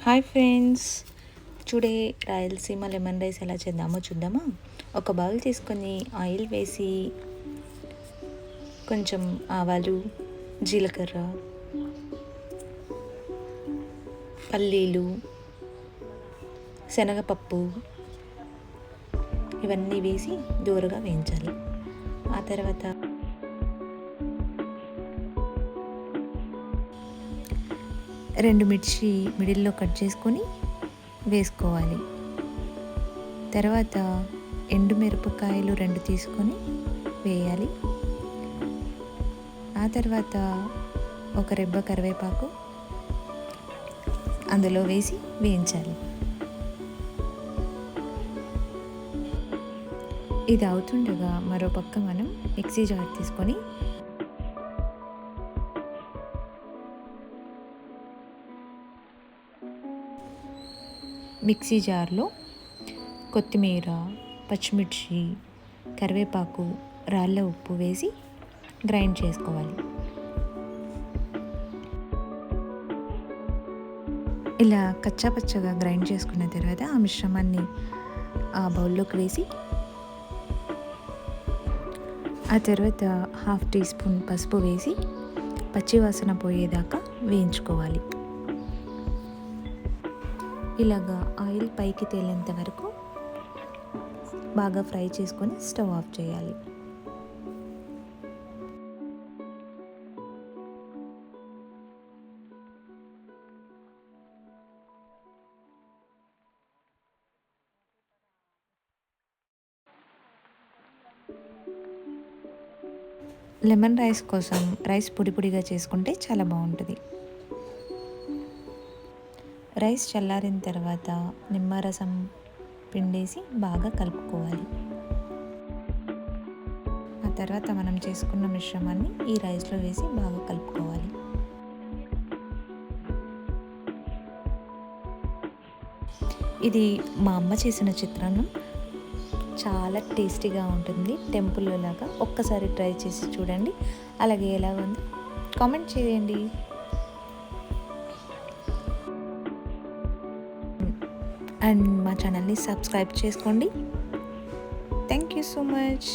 Hi friends, today Rayalaseema lemon rice ఎలా చేద్దామో చూద్దామా. ఒక బౌల్ తీసుకొని ఆయిల్ వేసి కొంచెం ఆవాలు, జీలకర్ర, పల్లీలు, శనగపప్పు ఇవన్నీ వేసి దూరగా వేయించాలి. ఆ తర్వాత రెండు మిర్చి మిడిల్లో కట్ చేసుకొని వేసుకోవాలి. తర్వాత ఎండుమిరపకాయలు 2 తీసుకొని వేయాలి. ఆ తర్వాత ఒక రెబ్బ కరివేపాకు అందులో వేసి వేయించాలి. ఇది అవుతుండగా మరో పక్క మనం మిక్సీ జార్ తీసుకొని మిక్సీ జార్లో కొత్తిమీర, పచ్చిమిర్చి, కరివేపాకు, రాళ్ళ ఉప్పు వేసి గ్రైండ్ చేసుకోవాలి. ఇలా కచ్చాపచ్చగా గ్రైండ్ చేసుకున్న తర్వాత ఆ మిశ్రమాన్ని ఆ బౌల్లోకి వేసి ఆ తర్వాత 1/2 టీ స్పూన్ పసుపు వేసి పచ్చివాసన పోయేదాకా వేయించుకోవాలి. ఇలాగా ఆయిల్ పైకి తేలేంత వరకు బాగా ఫ్రై చేసుకొని స్టవ్ ఆఫ్ చేయాలి. లెమన్ రైస్ కోసం రైస్ పొడి పొడిగా చేసుకుంటే చాలా బాగుంటుంది. రైస్ చల్లారిన తర్వాత నిమ్మరసం పిండేసి బాగా కలుపుకోవాలి. ఆ తర్వాత మనం చేసుకున్న మిశ్రమాన్ని ఈ రైస్లో వేసి బాగా కలుపుకోవాలి. ఇది మా అమ్మ చేసిన చిత్రాన్నం, చాలా టేస్టీగా ఉంటుంది. టెంపుల్ లాగా ఒక్కసారి ట్రై చేసి చూడండి. అలాగే ఎలా ఉందో కామెంట్ చేయండి. అండ్ మా ఛానల్ని సబ్స్క్రైబ్ చేసుకోండి. Thank you so much.